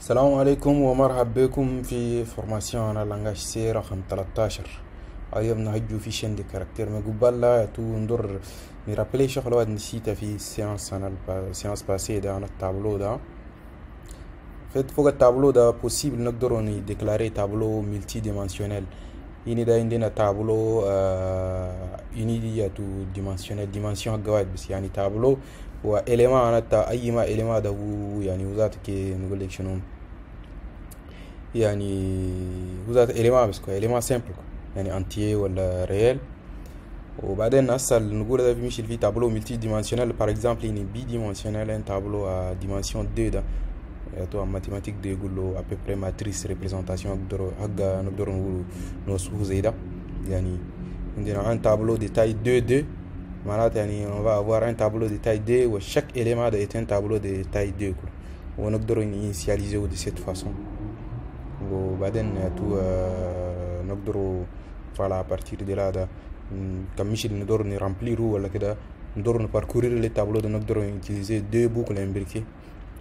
السلام عليكم ومرحبا بكم في فورماسيون على لانجاج سي رقم 13. اليوم نهجو في شين دي كاركتير ما قبل لا تو ندور نرابلي شغل واحد نسيتها في السيانس السيانس باسي ده على التابلو ده. فوق التابلو ده بوسيبل نقدروا نديكلاري تابلو ملتي ديمنسيونيل. يعني ده عندنا تابلو يونيدي تو ديمنسيونيل ديمنسيون حق بس يعني تابلو وإليما أنا أي ما إليما ده هو يعني وذاتك نقول لك شنو يعني وذات إليما بس كو إليما سامبل يعني أنتي ولا ريال. وبعدين هسه نقول ده بيمشي في تابلو ملتي ديمنسيونيل par exemple يعني بي ديمنسيونيل ان تابلو à dimension 2 ده تو ماتيماتيك دي يقول له à peu près matrice représentation نقدر نقول نوصفه زي ده. يعني عندنا un tableau de taille 2 معناته يعني on va avoir un tableau de taille 2 و chaque élément est un tableau de taille 2 ونقدر initialiser de cette façon. وبعدين تو نقدر voilà à partir de là ده كمشي نقدر نرامبليرو ولا كده نقدر نباركورير لي تابلو ده نقدر utiliser deux boucles imbriquées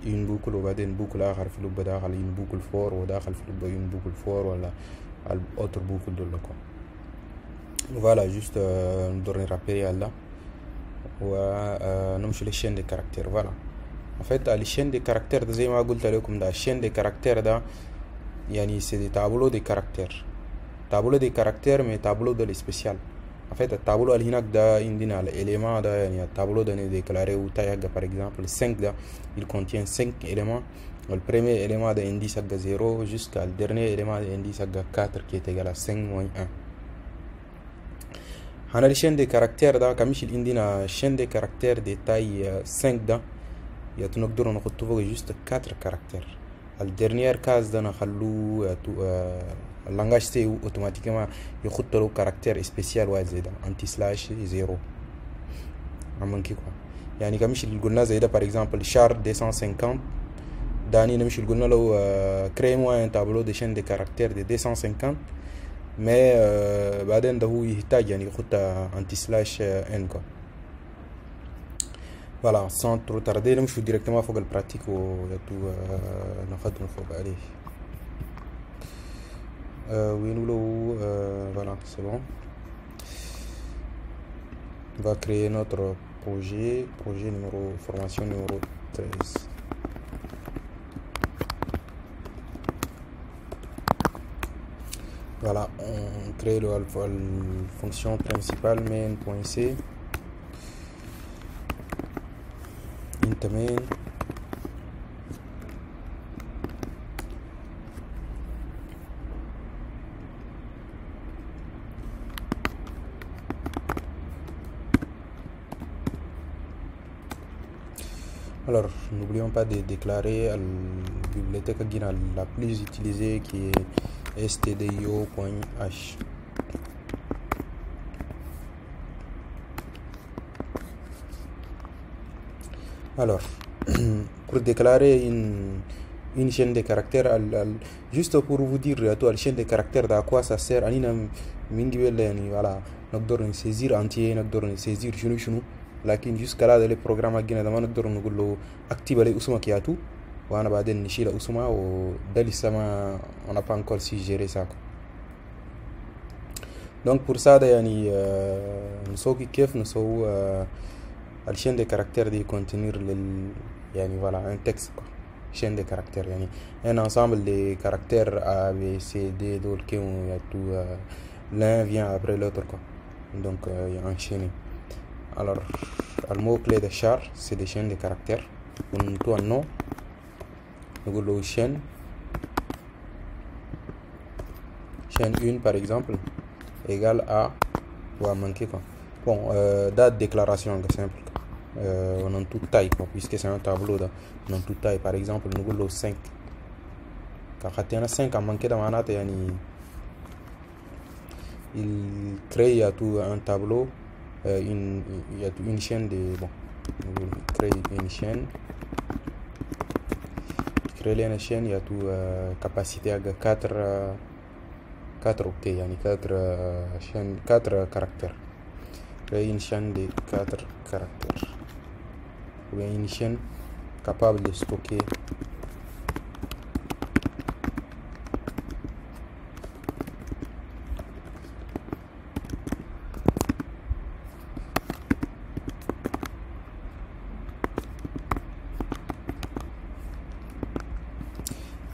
une boucle وبعدين boucle آخر في اللوب داخل une boucle for وداخل في اللوب une boucle for ولا autre boucle دول quoi. voilà juste نقدر نرابيري على ونمشي للشين دي كاركتير. voilà en fait الشين دي كاركتير ده زي ما قلت لكم ده الشين دي كاركتير ده يعني c'est des tableaux de caractères mais tableau de spécial. en fait التابلو اللي هناك ده عندنا الاليمان ده يعني التابلو ده نديكلاري وتاي par exemple 5 ده il contient 5 éléments. le premier élément de indice حق 0 jusqu'à le dernier élément de indice حق 4 qui est égal à 5 moins 1. هنا الشين دي كاركتير ده كمشي عندنا شين دي كاركتير دي تاي 5 ده نقدر نحطه فوق juste 4 كاركتير. الدرنيير كاز ده نخلوه اللانجاج سي اوتوماتيكيما يخط له كاركتير سبيسيال واحد زي ده انتي سلاش 0 عمل كيكو. يعني كمشي اللي قلنا زي ده par exemple char 250 داني نمشي اللي قلنا له créer moi un tableau de chaîne de caractères de 250 mais بعدين ده هو يحتاج يعني يخط انتي سلاش ان كو. voilà sans trop tarder نمشي directement فوق البراتيك ويتو نخدم فوق عليه. وين له voilà c'est bon. On va créer notre projet numéro formation numéro 13. voilà on crée la fonction principale main.c int main alors n'oublions pas de déclarer la bibliothèque la plus utilisée qui est stdio.h. alors pour déclarer une chaîne de caractères juste pour vous dire la chaîne de caractères à quoi ça sert anina min قبل يعني voilà نقدر نسيزير entier نقدر نسيزير شنو لكن jusqu'à là le programme حقنا ده ما نقدر نقول له اكتب لي اسمك ياتو وانا بعدين نشيل اسمها وده لسه ما انا pas encore suggéré ça. donc pour ça ده يعني نسوي كيف نسوي الشين دي كاركتير دي contenir يعني voilà un texte quoi. chaîne de caractères يعني un ensemble de caractères A B C D دول qui ont tout l'un vient après l'autre quoi. donc il y a enchaîné. alors le mot clé de char c'est des chaînes de caractères. on doit un nom نقول له chaîne 1 par exemple égale à ومنكي quoi. bon date déclaration simple on en toute taille quoi, puisque c'est un tableau là on en toute taille. par exemple نقول له 5 كخطينا 5 منكي ده معناته يعني il crée tout un tableau il y a une chaîne de bon on crée une chaîne créer une chaîne il y a tout capacité à 4 octets يعني 4 chaînes 4 caractères. créer une chaîne de 4 caractères ou bien une chaîne capable de stocker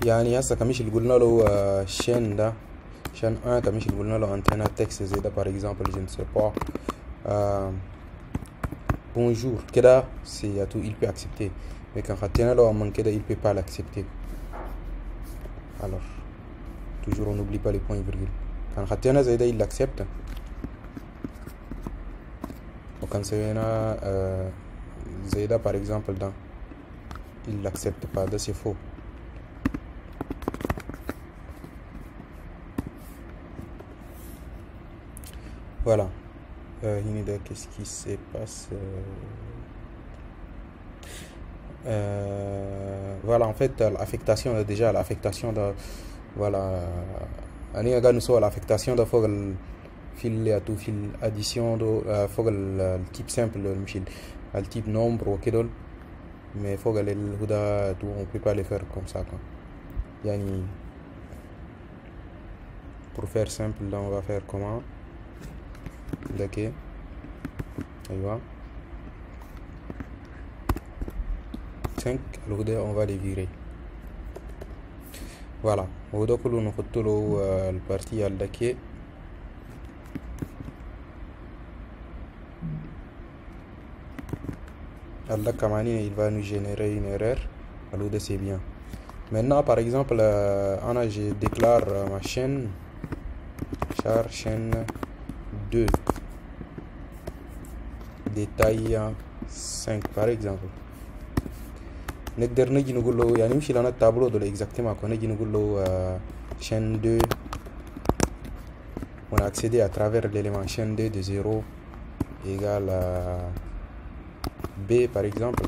يعني هسه كمش اللي قلنا له chaîne ده chaîne 1 كمش اللي قلنا له antenne texte زي ده par exemple je ne sais pas bonjour كده c'est tout il peut accepter mais quand خدتنا له من كده il peut pas l'accepter. Alors toujours on n'oublie pas les points virgule. Quand خدتنا زي ده il l'accepte وكان سوينا زي ده par exemple ده il l'accepte pas, ده c'est faux. Voilà. Qu'est-ce qui se passe? Voilà, en fait, l'affectation, déjà, l'affectation de. Voilà. Nous sommes l'affectation de fil addition de le type simple, le type nombre ou quelque chose. Mais on ne peut pas les faire comme ça. Quoi. Yani, pour faire simple, là, on va faire comment? D'accord. Aïwa. 5 on va les virer. Voilà. On va le parti à l'daki. Allah Kamani il va nous générer une erreur. Alors c'est bien. Maintenant par exemple je déclare ma chaîne char chaîne 2 détail 5 par exemple. نقدر نجي نقول له يعني نمشي لنا التابلو دول exactement كون نجي نقول له chaîne 2 on a accédé à travers l'élément chaîne 2 de 0 égale à B par exemple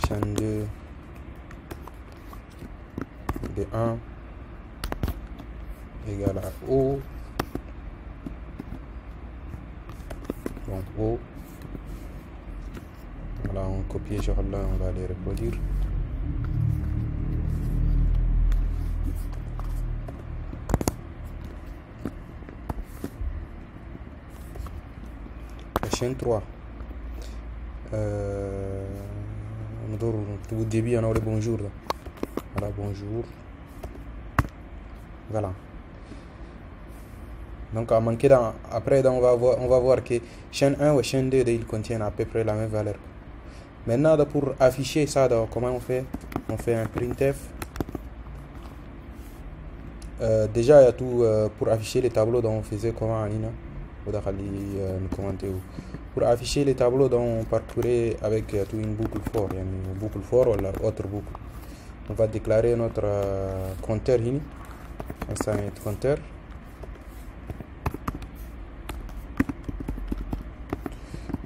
chaîne 2 de 1 égale à O. Donc O, voilà, on copie genre là, on va les reproduire. La chaîne 3 au début on a le bonjour là. Voilà, bonjour. Voilà. Donc à manquer après on va voir que chaîne 1 ou chaîne 2 ils contiennent à peu près la même valeur. Maintenant pour afficher ça, comment on fait? On fait un printf. Déjà il y a tout pour afficher les tableaux dont on faisait comment Anina pour afficher les tableaux dont on parcourait avec tout une boucle for, une boucle for ou l'autre boucle. On va déclarer notre compteur ici. Ça est compteur.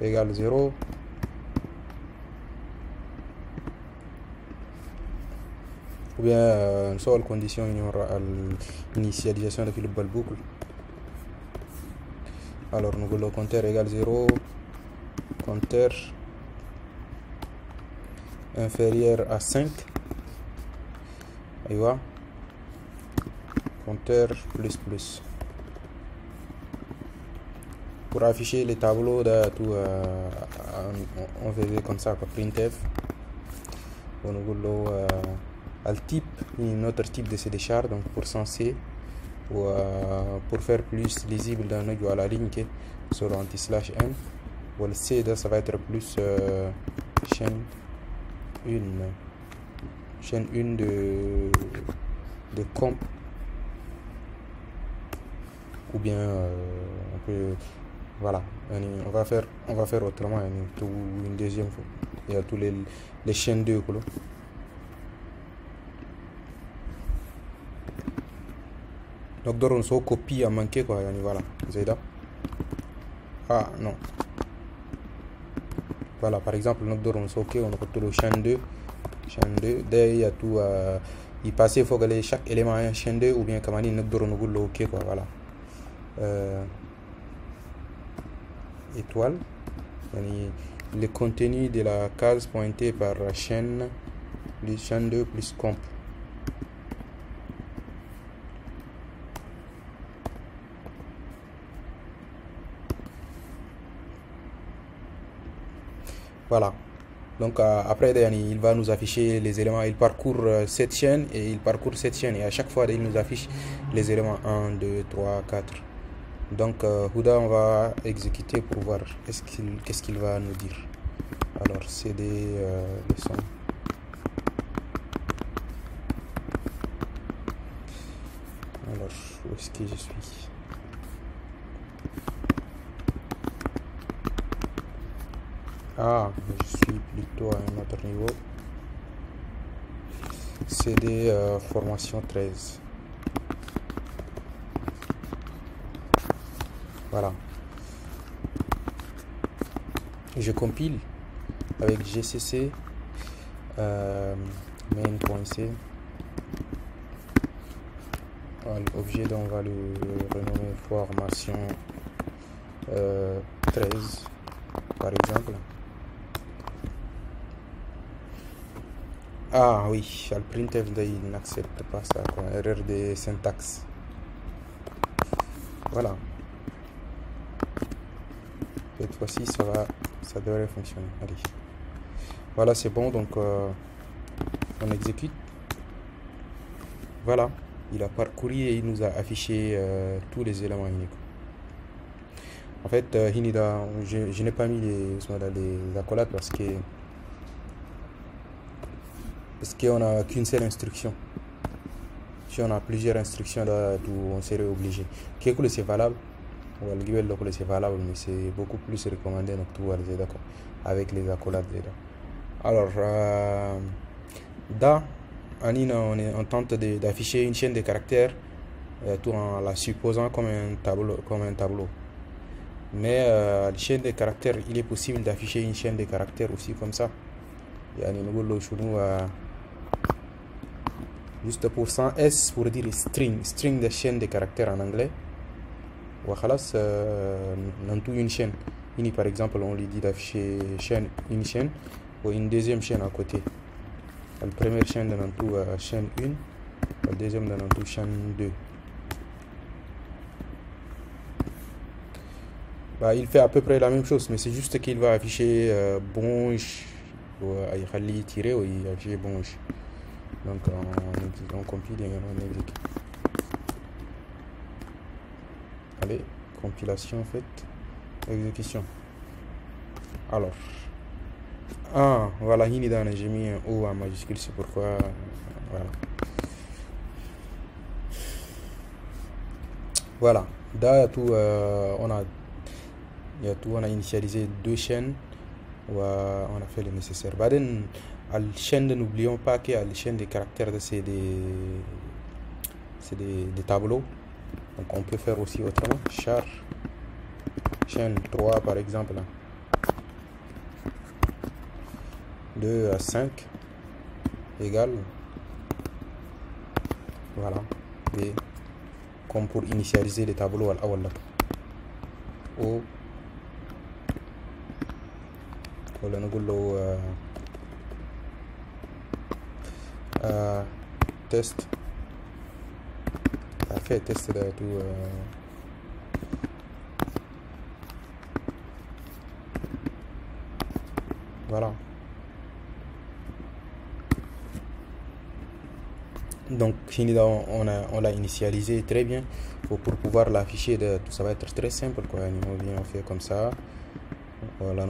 Égale 0. Ou bien une seule condition, il y aura l'initialisation de la boucle. Alors nous voulons compteur égale 0, compteur inférieur à 5, et voilà, compteur plus. Pour afficher les tableaux de tout, on faisait comme ça, printf. On voulons le type, notre type de cdchar, donc pour censer. Ou pour faire plus lisible dans à la ligne qui sur anti/n ou le C ça va être plus chaîne 1 de comp ou bien on peut voilà on va faire autrement une deuxième fois. Il y a tous les chaînes 2 quoi. Donc on se copie à manquer quoi, voilà, Zeda. Ah non. Voilà, par exemple, on se ok, on a le chaîne 2. D'ailleurs, il y a tout, il passe, il faut que chaque élément ait un chaîne 2 ou bien comme on dit, on le ok quoi, voilà. Étoile. Le contenu de la case pointé par la chaîne 2 plus comp. Voilà. Donc après, il va nous afficher les éléments. Il parcourt cette chaîne et il parcourt cette chaîne. Et à chaque fois, il nous affiche les éléments 1, 2, 3, 4. Donc Huda, on va exécuter pour voir qu'est-ce qu'il va nous dire. Alors, c'est des leçons. Alors, où est-ce que je suis? Ah, je suis plutôt à un autre niveau. C'est des formations 13. Voilà. Je compile avec GCC main.c. L'objet dont on va le renommer formation 13 par exemple. Ah oui, le printf il n'accepte pas ça, quoi. Erreur de syntaxe. Voilà. Cette fois-ci ça devrait fonctionner. Allez. Voilà, c'est bon, donc on exécute. Voilà, il a parcouru et il nous a affiché tous les éléments uniques. En fait, je n'ai pas mis les accolades parce qu'on n'a qu'une seule instruction. Si on a plusieurs instructions, on serait obligé. Quelque chose c'est valable, c'est valable, mais c'est beaucoup plus recommandé avec les accolades. Alors, on tente d'afficher une chaîne de caractères tout en la supposant comme un tableau. Mais la chaîne de caractères, il est possible d'afficher une chaîne de caractères aussi comme ça. Juste pour %S pour dire string de chaîne de caractères en anglais. Dans une chaîne. Par exemple, on lui dit d'afficher une chaîne ou une deuxième chaîne à côté. La première chaîne dans chaîne 1, la deuxième dans chaîne 2. Il fait à peu près la même chose, mais c'est juste qu'il va afficher bonge ou il tiré ou il affiche bonge. Donc on compile et on exécute. Allez, compilation faite, exécution. Alors, voilà, j'ai mis un O en majuscule, c'est pourquoi voilà. Là, on a initialisé 2 chaînes. On a fait le nécessaire. À la chaîne, n'oublions pas qu'à la chaîne des caractères, c'est des tableaux. Donc on peut faire aussi autrement. Char chaîne 3 par exemple. 2 à 5 égale. Voilà. Et comme pour initialiser les tableaux à l'awal. O ولا نقول له تيست fait test ده tout voilà. Donc on l'a initialisé très bien pour pouvoir l'afficher. Ça va être très simple, quoi. On fait comme ça. Voilà,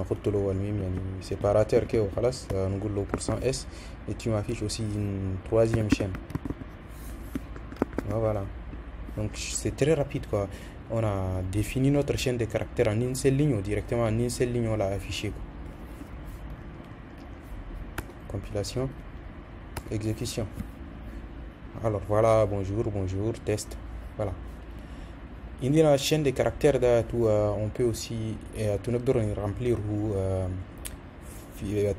séparateur que nous %S et tu m'affiches aussi une troisième chaîne. Voilà, donc c'est très rapide, quoi. On a défini notre chaîne de caractères en une seule ligne ou directement en une seule ligne on l'a affiché, quoi. Compilation, exécution. Alors voilà, bonjour, test. Voilà. Il y a la chaîne de caractères on peut aussi remplir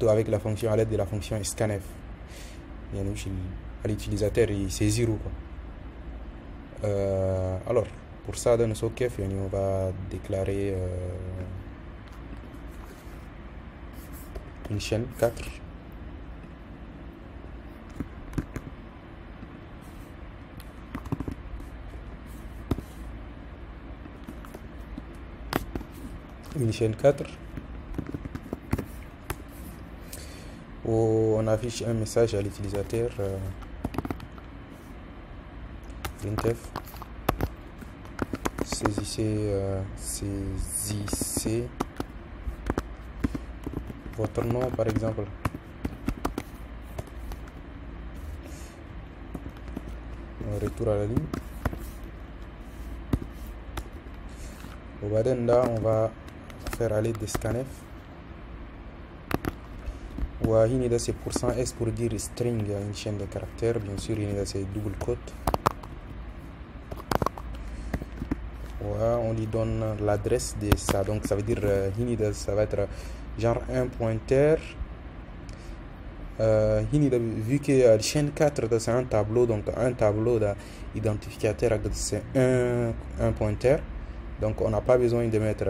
avec la fonction à l'aide de la fonction scanf. À l'utilisateur il saisit quoi. Alors pour ça dans ce cas on va déclarer une chaîne 4. Une chaîne 4 où on affiche un message à l'utilisateur printf saisissez votre nom par exemple. Retour à la ligne. Là on va faire à l'aide de scanf. C'est %s pour dire string, une chaîne de caractères. Bien sûr, c'est double quote. On lui donne l'adresse de ça. Donc ça veut dire ça va être genre un pointeur. Vu que la chaîne 4 c'est un tableau, donc un tableau d'identificateur c'est un pointeur. Donc on n'a pas besoin de mettre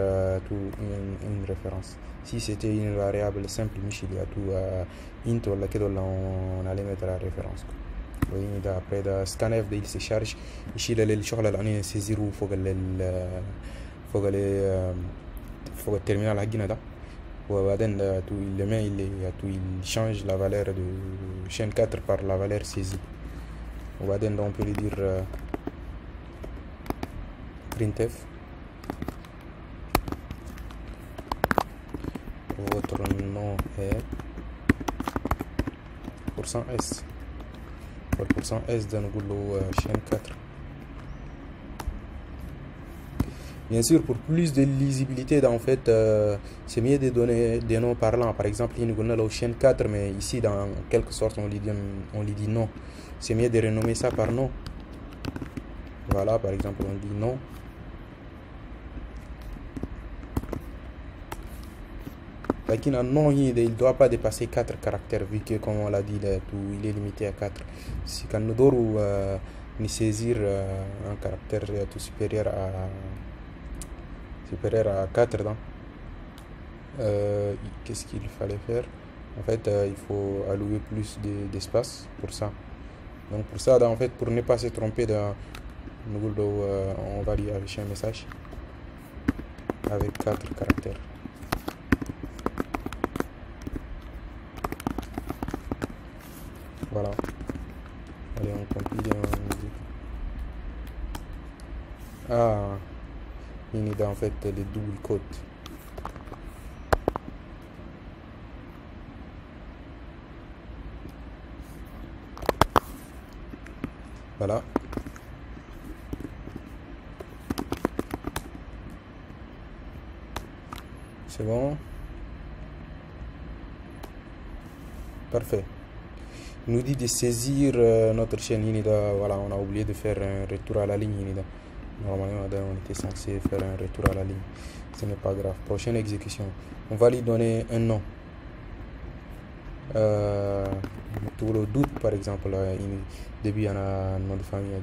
une référence. Si c'était une variable simple, il y a tout int ou laquelle on allait mettre la référence. Après le scanf il se charge يشيل الشغل اللي انا سيزيرو فوق الترمينال حقنا ده. وبعدين il change la valeur de chaîne 4 par la valeur saisie. وبعدين on peut lui dire printf votre nom est %s. %s de chaîne 4. Bien sûr, pour plus de lisibilité, en fait, c'est mieux de donner des noms parlants. Par exemple, il y a la chaîne 4, mais ici, dans quelque sorte, on lui dit non. C'est mieux de renommer ça par nom. Voilà, par exemple, on dit non. Un nom, il ne doit pas dépasser 4 caractères, vu que, comme on l'a dit, il est limité à 4. Si quand nous devons saisir un caractère tout supérieur à 4, qu'est-ce qu'il fallait faire? En fait, il faut allouer plus d'espace pour ça. Donc pour ça, en fait, pour ne pas se tromper, on va lui afficher un message avec 4 caractères. Voilà. Allez, on compile. Il y a en fait les double quotes. Voilà. C'est bon. Parfait. Il nous dit de saisir notre chaîne. Voilà, on a oublié de faire un retour à la ligne. Normalement, on était censé faire un retour à la ligne. Ce n'est pas grave. Prochaine exécution. On va lui donner un nom. Pour le doute, par exemple, début, il y a un nom de famille.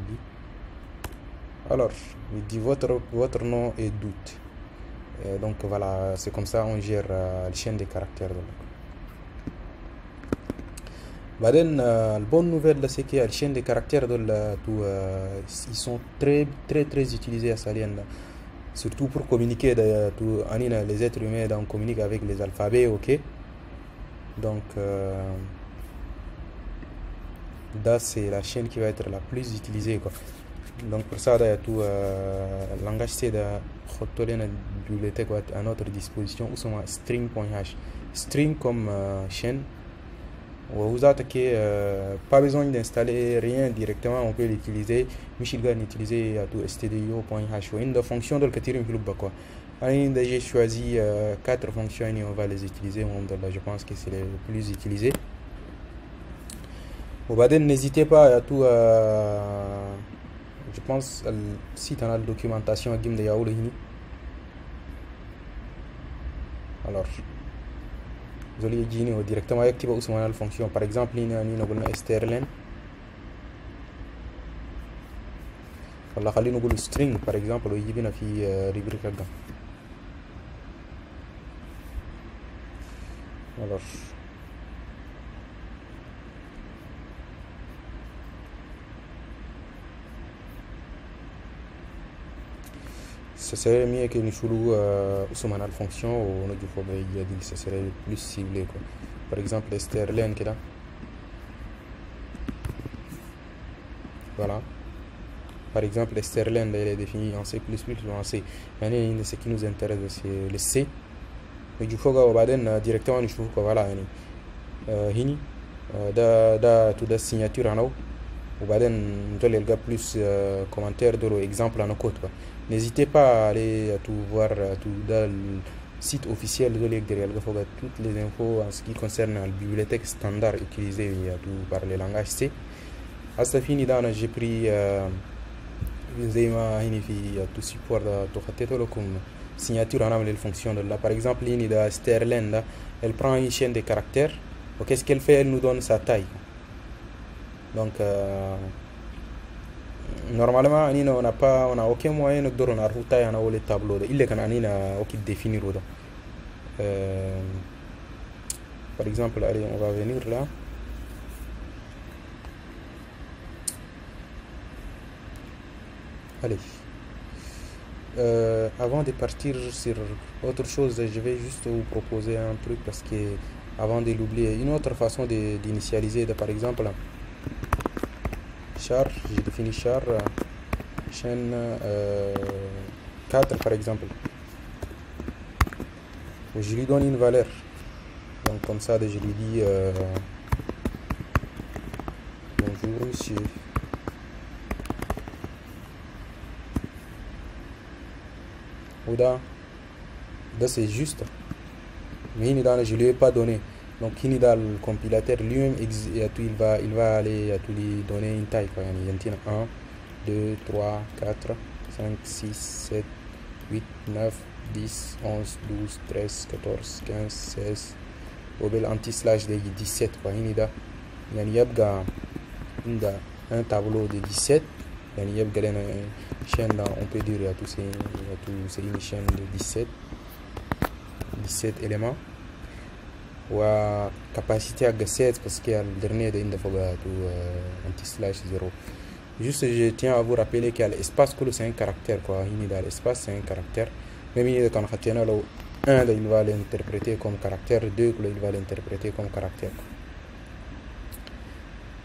Alors, il dit votre nom est doute. Et donc, voilà, c'est comme ça on gère la chaîne des caractères. La bonne nouvelle, c'est que la chaîne des caractères, ils sont très utilisés à Salien. Surtout pour communiquer, les êtres humains, on communique avec les alphabets, ok. Donc, là, c'est la chaîne qui va être la plus utilisée, quoi. Donc, pour ça, il y a tout le langage C de bibliothèque à notre disposition, où sont string.h. String comme chaîne. Vous attaquez, pas besoin d'installer rien directement, on peut l'utiliser. Michigan utiliser tout stdio.h. Une fonction de le quoi. J'ai choisi 4 fonctions et on va les utiliser. Je pense que c'est les plus utilisés. N'hésitez pas à tout. Je pense si tu as la documentation à Gim de Yaoul. Alors. Vous allez dire directement activer la fonction. Par exemple, il y a une strlen. Voilà, il y a une string. Par exemple, il y a une rubrique. Alors, ce serait mieux que nous jouions la fonction ou nous ça serait plus ciblé, quoi. par exemple sterlen كده. Voilà. Par exemple, sterlen, il est défini en C++ ou en C. يعني ce qui nous intéresse, c'est le C. نشوفوها وبعدين directement نشوفوها. voilà يعني هني ده تو ده السيناتور هنا وبعدين نطلع يلقى plus commentaires de l'exemple en code. N'hésitez pas à aller tout voir tout dans le site officiel de l'EGDR. Il faut toutes les infos en ce qui concerne la bibliothèque standard utilisée par le langage C. À ce fini, j'ai pris زي ما هنا في تو سيبور تو خطيته لكم signature هنعمل الفونكسيون de là. Par exemple هنا ده sterlen ده elle prend une chaîne de caractères. Donc qu'est-ce qu'elle fait? Elle nous donne sa taille. Donc normalement on n'a aucun moyen de donner la taille dans le tableau. Il est qu'on a aucun définir là. Par exemple, allez, on va venir là. Allez. Avant de partir sur autre chose, je vais juste vous proposer un truc parce que avant de l'oublier, une autre façon d'initialiser, par exemple, char, j'ai défini char, chaîne 4 par exemple. Je lui donne une valeur. Donc comme ça, je lui dis bonjour monsieur. Là c'est juste, mais je ne lui ai pas donné. Donc dans le compilateur lui-même il va aller à tout lui donner une taille. Il y a 1, 2, 3, 4, 5, 6, 7, 8, 9, 10, 11, 12, 13, 14, 15, 16 وبال anti-slash de 17 يعني يبقى عندنا un tableau de 17. يعني يبقى لنا chaîne là, on peut dire à tous c'est une chaîne de 17 éléments ou capacité à 7 parce qu'il y a le dernier de anti-slash 0. Juste je tiens à vous rappeler qu'il y a l'espace que c'est un caractère quoi. L'espace c'est un caractère. Même quand on a le 1 il va l'interpréter comme caractère, 2 il va l'interpréter comme caractère.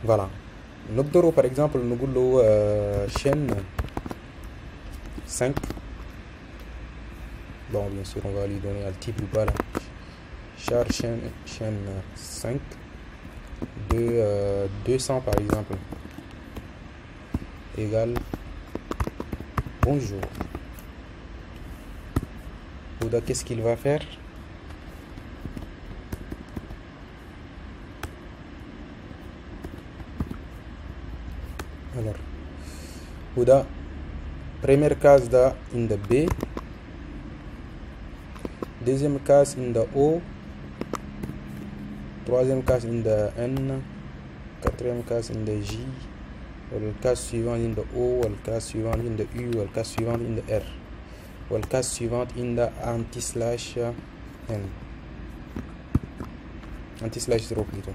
Voilà. نقدروا par exemple نقول له chaîne 5. Bon bien sûr on va lui donner un type ou pas là. Char chaîne 5 de 200 par exemple égale bonjour. Ou qu'est-ce qu'il va faire? Alors, Ouda, première case da in the B, deuxième case in the O, troisième case in the N, quatrième case in the J, ou le case suivant in the O, ou le case suivant in the U, ou le case suivant in the R, ou le case suivant in the anti-slash N, anti-slash 0 plutôt.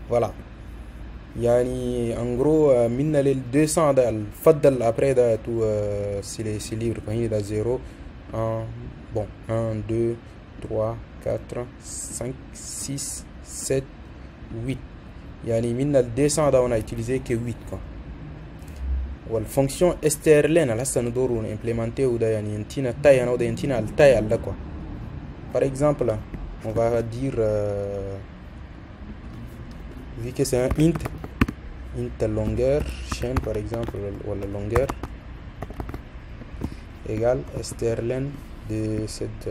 Voilà. يعني en gros من لل 200 ده الفضل après ده tout c'est libre quand il est à 0 1 bon 1 2 3 4 5 6 7 8 يعني من ال 200 ده on a utilisé que 8 quoi. والفونكسيون sterlen على هسه ندور implémenter وده يعني ينتينا التاي انا وده ينتينا التاي على quoi. Par exemple on va dire vu que c'est un int longueur chaîne par exemple ou la longueur égale sterlen de cette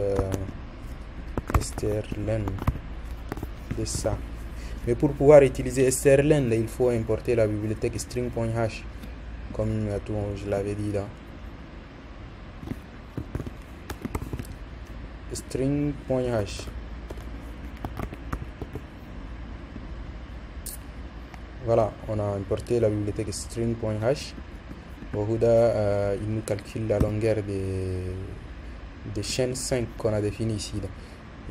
sterlen de ça. Mais pour pouvoir utiliser sterlen il faut importer la bibliothèque string.h comme je l'avais dit là. String.h. Voilà, on a importé la bibliothèque string.h. Il nous calcule la longueur des chaînes 5 qu'on a défini ici.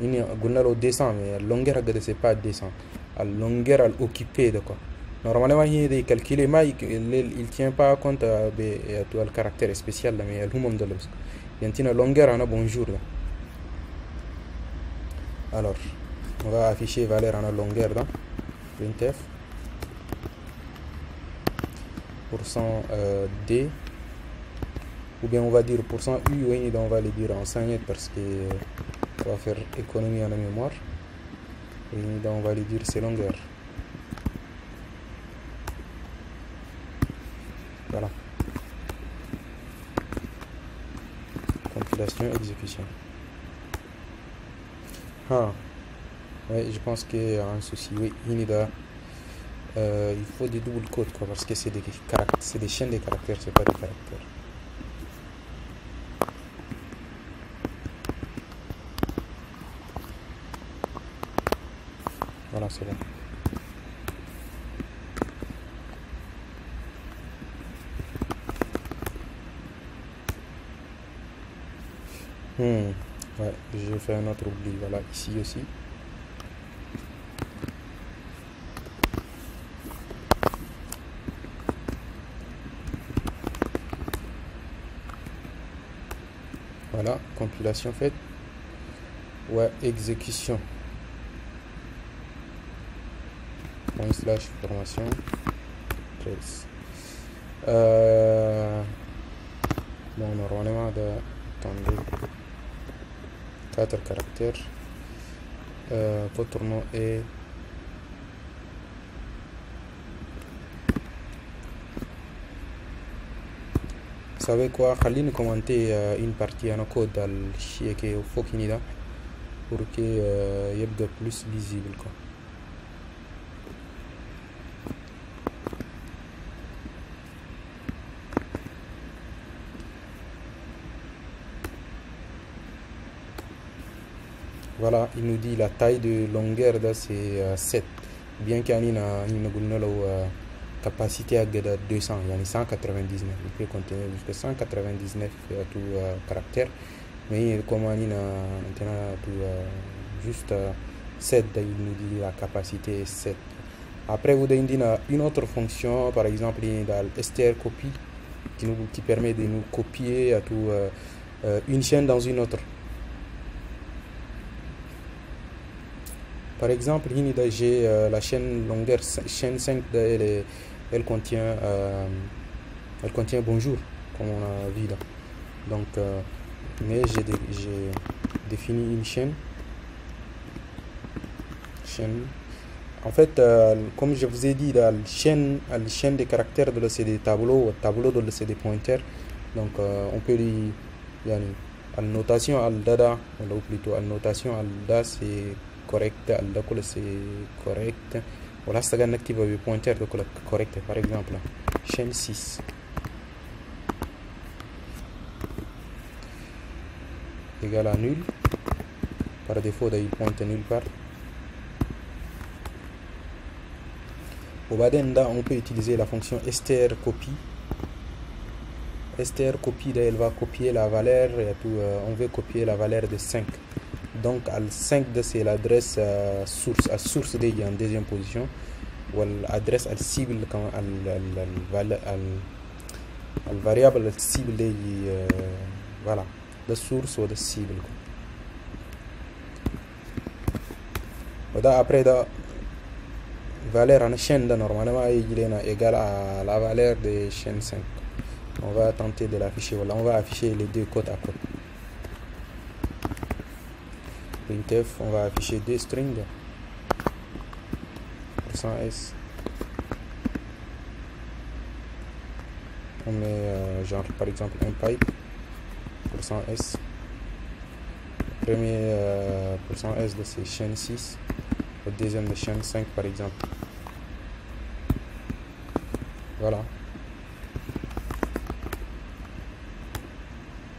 On a 200, mais la longueur c'est pas 200. La longueur occupée de quoi. Normalement, il est calculé, mais il tient pas compte de caractère spécial, mais il y a le monde de l'os. Il y a une longueur, on a bonjour. Alors, on va afficher valeur en longueur dans printf %d, ou bien on va dire %u, oui, on va le dire en 5 parce que ça va faire économie en mémoire. Et donc on va le dire c'est longueur. Voilà. Compilation, exécution. Ah, ouais, je pense qu'il y a un souci. Oui, il faut des double codes quoi, parce que c'est des chaînes de caractères, c'est pas des caractères. Voilà, c'est bon. Ouais, j'ai fait un autre oubli. Voilà, ici aussi. Voilà, compilation faite. Ouais, exécution. / formation 13. Bon, normalement, attendez, 4 caractères. Votre nom est vous savez quoi, خليني commenter une partie en code dans le fichier qui est au fond pour que يبقى plus lisible quoi. Voilà, il nous dit la taille de longueur c'est 7, bien qu'il y ait une capacité à 200, il y a 199, il peut contenir jusqu'à 199 tout caractère, mais comme on a maintenant juste 7, il nous dit la capacité est 7. Après vous avez une autre fonction, par exemple dans strcopy qui permet de nous copier à tout une chaîne dans une autre. Par exemple, j'ai la chaîne longueur, chaîne 5, elle contient bonjour, comme on a vu là. Donc, mais j'ai défini une chaîne. En fait, comme je vous ai dit, la chaîne des caractères, c'est des tableaux, c'est des pointeurs. Donc, on peut lui, la notation al-dada, ou plutôt la notation al-da, c'est correct, al-da c'est correct. Voilà, c'est un active le pointeur de correct. Par exemple, chaîne 6. Égal à nul. Par défaut, il pointe nulle part. Au Badenda, on peut utiliser la fonction strcopy. Strcopy, elle va copier la valeur, on veut copier la valeur de 5. Donc, al 5, c'est l'adresse source de en deuxième position, ou l'adresse à cible quand al variable cible de voilà, de source ou de cible. Après, la valeur en chaîne, normalement, il est égal à la valeur de chaîne 5. On va tenter de l'afficher. Voilà, on va afficher les deux côte à côte. Printf, on va afficher deux strings. %s. On met genre par exemple un pipe. %s. Premier %s de ces chaîne 6. Le deuxième de chaîne 5 par exemple. Voilà.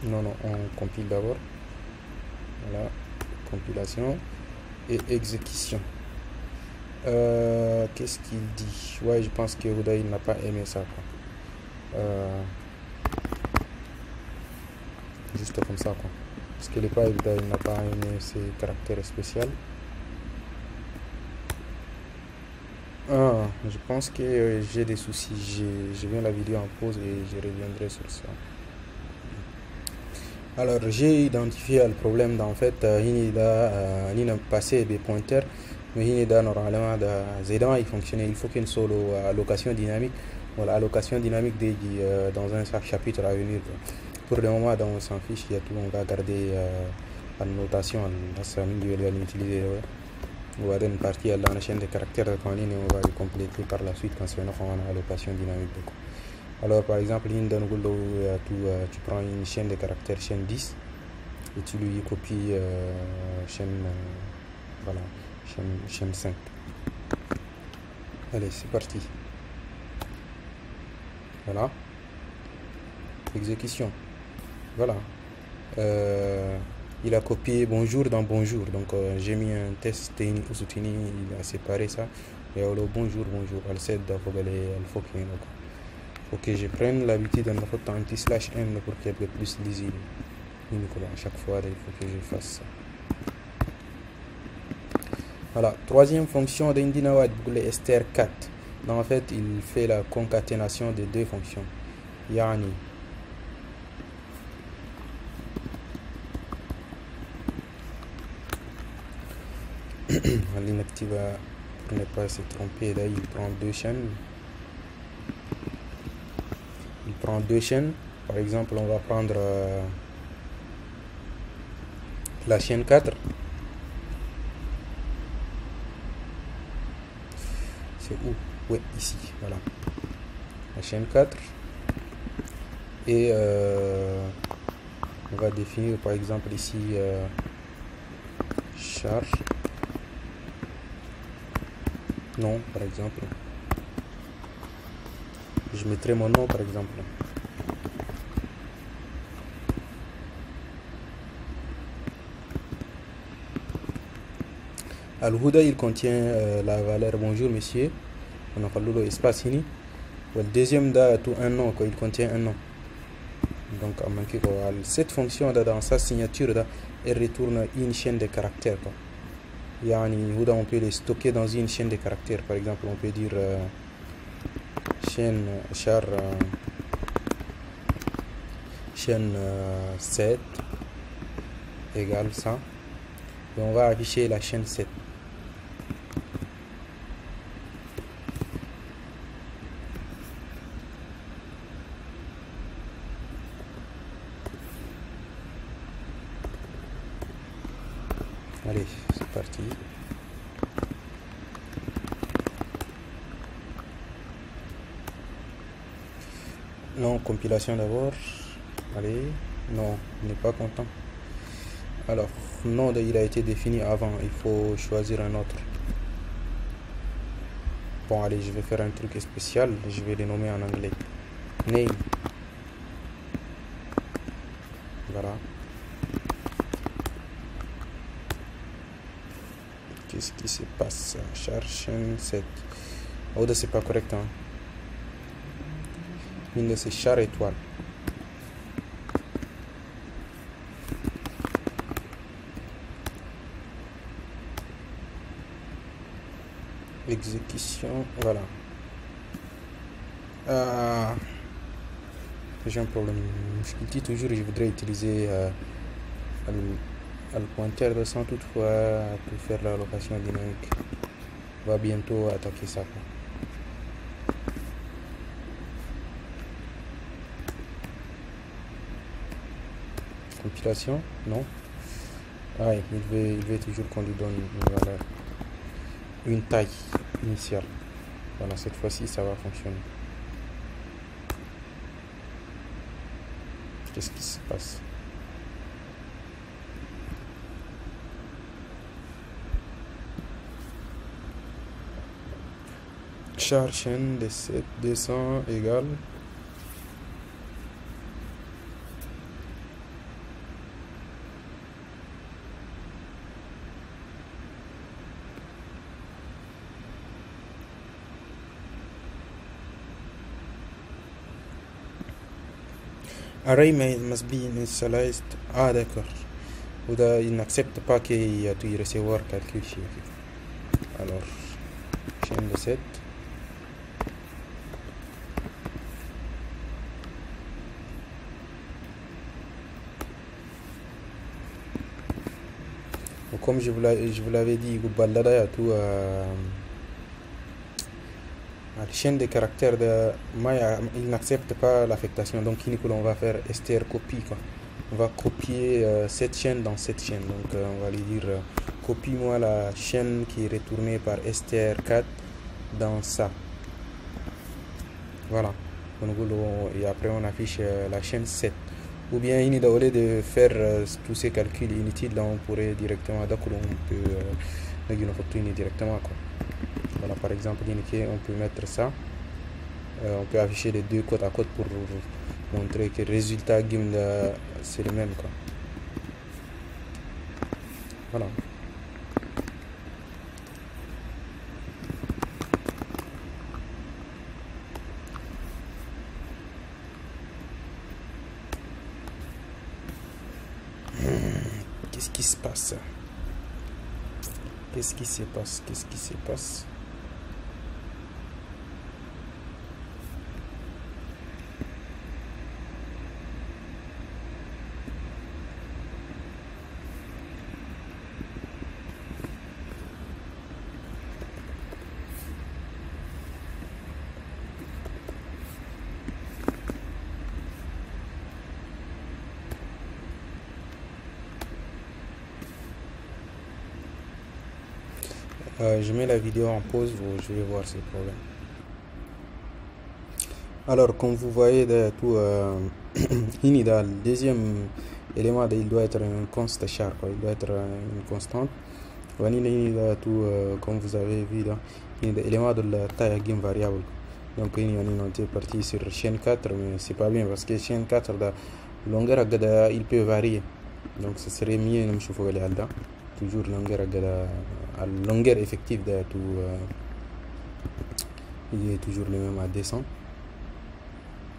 Non, on compile d'abord. Voilà, compilation et exécution. Qu'est-ce qu'il dit? Ouais, je pense que Ouda il n'a pas aimé ça quoi. Juste comme ça quoi. Parce que il n'a pas aimé ces caractères spéciaux. Je pense que j'ai des soucis. Je viens la vidéo en pause et je reviendrai sur ça. Alors, j'ai identifié le problème en fait, il a passé des pointeurs, mais il a normalement il fonctionnait, il faut qu'il soit allocation dynamique, voilà, allocation dynamique dans un chapitre à venir. Pour le moment, on s'en fiche, il y a tout, on va garder la notation, la famille du va l'utiliser. Ouais. On va donner une partie à la chaîne de caractères en ligne et on va le compléter par la suite quand c'est une allocation dynamique. Alors, par exemple, tu prends une chaîne de caractères, chaîne 10, et tu lui copies chaîne, voilà, chaîne 5. Allez, c'est parti. Voilà. Exécution. Voilà. Il a copié bonjour dans bonjour. Donc, j'ai mis un test soutenu, il a séparé ça. Et alors, bonjour. Elle cède, il faut que je prenne l'habitude de mettre un petit slash n pour qu'il y ait plus lisible. À chaque fois, il faut que je fasse ça. Voilà, troisième fonction d'Indinawad, le str4. Donc, en fait, il fait la concaténation des deux fonctions. Yani, l'inactive pour ne pas se tromper, là, il prend deux chaînes. Par exemple, on va prendre la chaîne 4. C'est où? Oui, ici, voilà. La chaîne 4. Et on va définir par exemple ici char. Non, par exemple. Je mettrai mon nom par exemple. Al-Huda, il contient la valeur bonjour monsieur. On a parlé de espace ici. Le deuxième da tout un nom, il contient un nom. Donc cette fonction dans sa signature elle retourne une chaîne de caractères. On peut les stocker dans une chaîne de caractères. Par exemple, on peut dire chaîne char chaîne 7 égale ça. Et on va afficher la chaîne 7. Allez, c'est parti. Non, compilation d'abord. Allez, non, on n'est pas content. Alors, nom il a été défini avant, il faut choisir un autre. Bon, allez, je vais faire un truc spécial, je vais les nommer en anglais. Name. Voilà. Qu'est-ce qui se passe? Charge 7. Oh, c'est pas correct, hein. Une c'est char étoile. Exécution, voilà. J'ai un problème. Je dis toujours, je voudrais utiliser le pointeur de 100 toutefois pour faire la location dynamique. On va bientôt attaquer ça. Compilation, non. Ah, il veut toujours qu'on lui donne une taille initiale. Voilà, cette fois-ci ça va fonctionner. Qu'est-ce qui se passe? Char chaîne de 7 200 égale array must be initialized. Ah d'accord. Il n'accepte pas qu'il y a tout recevoir calcul. Alors chaîne de 7. comme je vous l'avais dit, tout la chaîne de caractères de Maya, il n'accepte pas l'affectation. Donc, on va faire str copie, quoi. On va copier cette chaîne dans cette chaîne. Donc, on va lui dire copie-moi la chaîne qui est retournée par str4 dans ça. Voilà. Et après, on affiche la chaîne 7. Ou bien, au lieu de faire tous ces calculs inutiles, là, on pourrait directement, d'accord, on peut directement, quoi. Voilà, par exemple, on peut mettre ça. On peut afficher les deux côte à côte pour montrer que le résultat c'est le même, quoi. Voilà. Qu'est-ce qui se passe? Qu'est-ce qui se passe? Qu'est-ce qui se passe? Je mets la vidéo en pause, je vais voir ces problèmes. Alors, comme vous voyez, tout le deuxième élément, il doit être un constant char, il doit être une constante. Tout, comme vous avez vu, l'élément de la taille game variable. Donc, on est parti sur chaîne 4, mais c'est pas bien parce que chaîne 4, la longueur il peut varier. Donc, ce serait mieux de chauffer les alda. Toujours la longueur effective de tout, il est toujours le même à 200.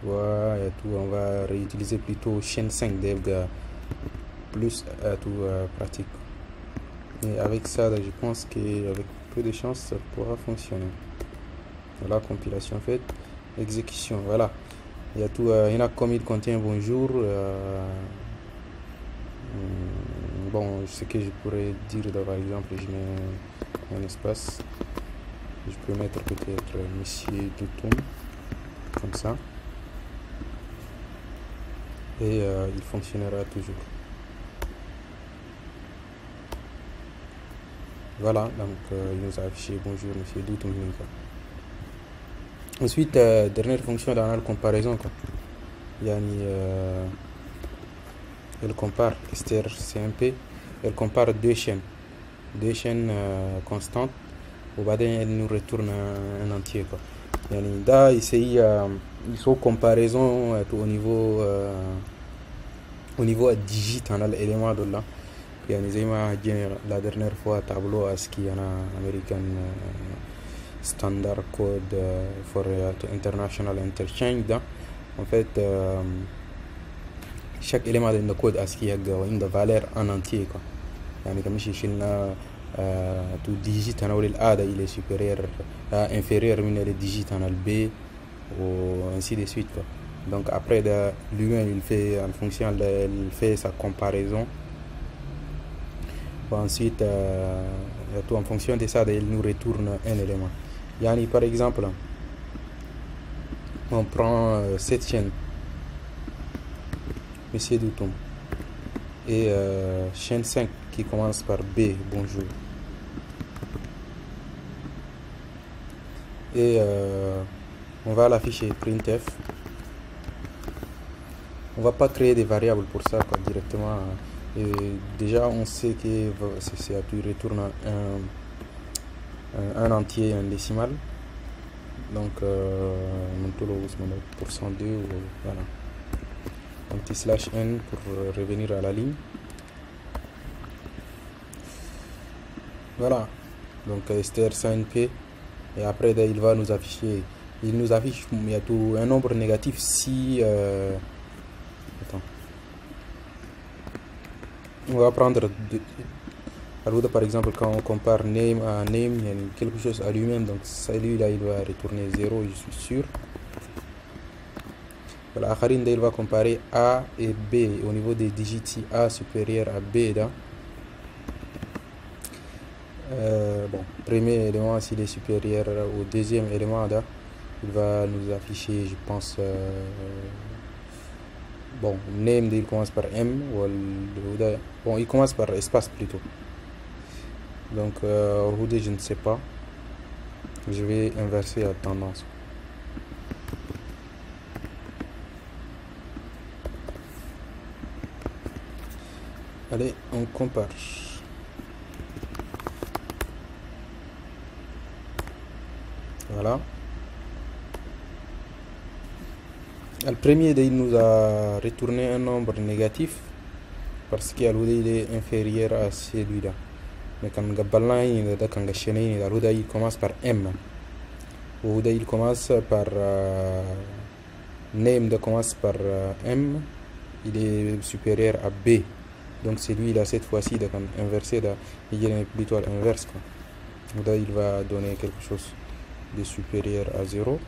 Ouais, et tout, on va réutiliser plutôt chaîne 5 d'Evga plus à tout pratique. Et avec ça, je pense qu'avec peu de chance, ça pourra fonctionner. Voilà, compilation faite, exécution. Voilà, il y a tout, il y en a comme il contient bonjour. Bon, ce que je pourrais dire, par exemple, je mets un espace. Je peux mettre peut-être Monsieur Doutoum, comme ça. Et il fonctionnera toujours. Voilà, donc il nous a affiché bonjour Monsieur Doutoum. Ensuite, dernière fonction dans la comparaison, quoi. Elle compare strcmp, elle compare deux chaînes constantes. Au bas elle nous retourne un entier, quoi. Il faut comparaison au niveau digit dans l'élément de là. La dernière fois tableau à ce qu'il y en a American Standard Code for International Interchange. En fait, chaque élément de code a ce qu'il y a une valeur en entier, quoi. Comme si tout digit en A il est supérieur inférieur à le digit en B ou ainsi de suite, quoi. Donc après lui-même il fait en fonction il fait sa comparaison. Ensuite tout en fonction de ça il nous retourne un élément. Par exemple on prend cette chaîne Monsieur Doutoum et chaîne 5 qui commence par B bonjour. Et on va l'afficher printf. On va pas créer des variables pour ça, quoi, directement. Et déjà on sait que tu retourne un entier, un décimal. Donc %2 voilà. Un petit slash n pour revenir à la ligne. Voilà, donc str5p. Et après il va nous afficher, il nous affiche il y a tout un nombre négatif si attends, on va prendre par exemple quand on compare name à name, il y a quelque chose à lui-même, donc celui-là il va retourner 0, je suis sûr. Voilà, il va comparer A et B au niveau des digits, si A supérieur à B là. Bon, premier élément, s'il est supérieur au deuxième élément, là, il va nous afficher, je pense, bon, name, il commence par M, bon, il commence par espace plutôt. Donc, Houdé, je ne sais pas. Je vais inverser la tendance. Allez, on compare. Voilà. Le premier, il nous a retourné un nombre négatif parce qu'il est inférieur à celui-là. Mais quand il commence par M. Il commence par name commence par M. Il est supérieur à B. Donc c'est lui là cette fois-ci inversé, il est plutôt à l'inverse. Là, il va donner quelque chose de supérieur à 0.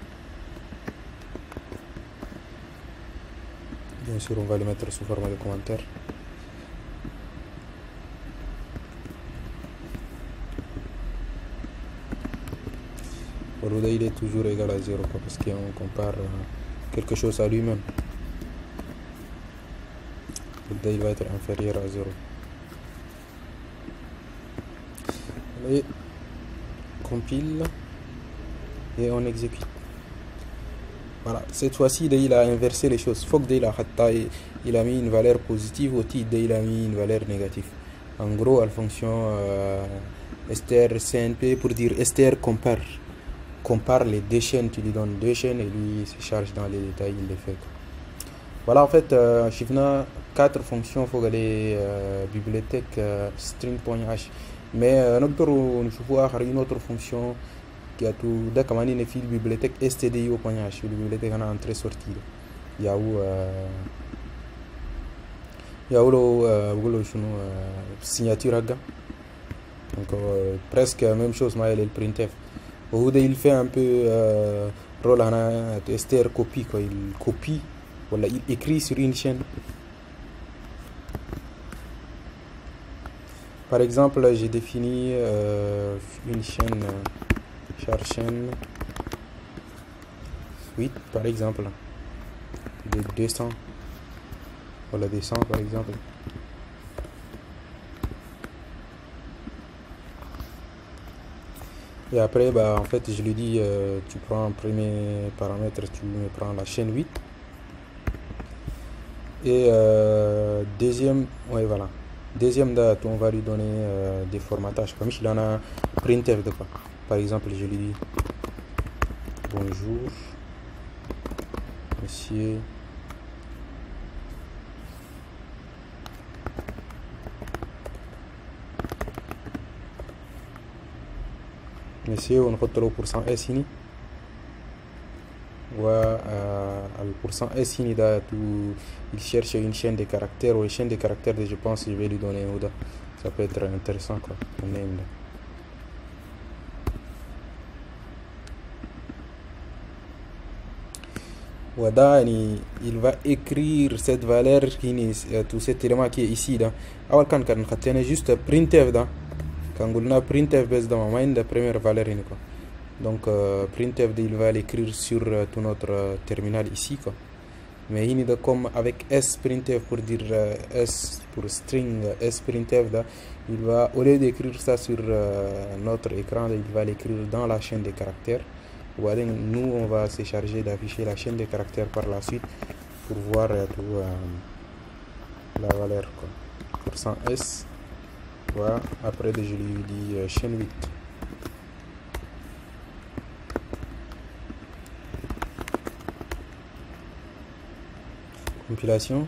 Bien sûr, on va le mettre sous forme de commentaire. Là, il est toujours égal à 0 parce qu'on compare quelque chose à lui-même. Là, il va être inférieur à 0. Et compile et on exécute. Voilà, cette fois-ci il a inversé les choses. Faut que il a mis une valeur positive au titre, il a mis une valeur négative. En gros, la fonction strcnp pour dire str compare les deux chaînes, tu lui donnes deux chaînes et lui il se charge dans les détails, il les fait. Voilà, en fait, Shivna 4 fonctions, il faut aller bibliothèque string.h. Mais nous avons une autre fonction qui a tout d'accord, une file bibliothèque stdio.h, la bibliothèque en entrée sortie. Il y a où signature donc presque la même chose, mais le printf. Il fait un peu rôle en str copie, quoi. Il copie, voilà, il écrit sur une chaîne. Par exemple, j'ai défini une chaîne char chaîne 8 par exemple de 200, voilà, des 100 par exemple. Et après, en fait, je lui dis, tu prends un premier paramètre, tu me prends la chaîne 8. Et deuxième, ouais, voilà. Deuxième date, on va lui donner des formatages. Comme il en a printf de quoi. Par exemple, je lui dis, bonjour, monsieur. Monsieur, on retrouve pour cent S ini. Le pourcent S ini, il cherche une chaîne de caractères ou une chaîne de caractères, je pense que je vais lui donner Ouda. Ça peut être intéressant, quoi. Ouda, il va écrire cette valeur tout cet élément qui est ici. Alors quand on a juste printf, quand on a printf base dans la première valeur, quoi. Donc printf, il va l'écrire sur tout notre terminal ici, quoi. Mais il est comme avec s printf pour dire s pour string s printf, il va, au lieu d'écrire ça sur notre écran, il va l'écrire dans la chaîne des caractères. Nous, on va se charger d'afficher la chaîne des caractères par la suite pour voir tout la valeur, quoi. Pourcent s, voilà. Après je lui dis chaîne 8. Compilation,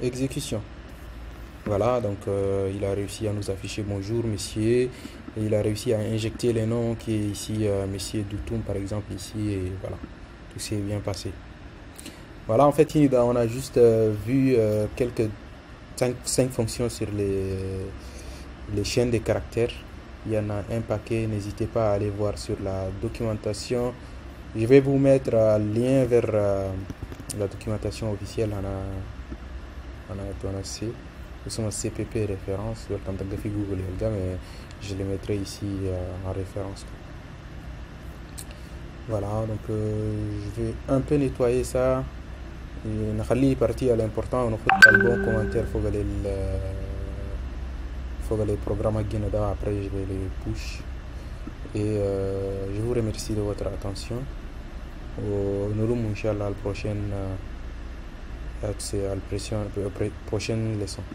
exécution. Voilà, donc il a réussi à nous afficher bonjour monsieur, et il a réussi à injecter les noms qui est ici, monsieur Doutoum par exemple ici, et voilà, tout s'est bien passé. Voilà, en fait on a juste vu quelques 5 fonctions sur les chaînes de caractères. Il y en a un paquet, n'hésitez pas à aller voir sur la documentation. Je vais vous mettre un lien vers la documentation officielle en ASP. sont CPP référence, Google, mais je les mettrai ici en référence. Voilà, donc je vais un peu nettoyer ça. نخليه partie à l'important وناخد un bon commentaire faut les programmes après je vais les push et je vous remercie de votre attention. Nous allons Inch'Allah à la prochaine leçon.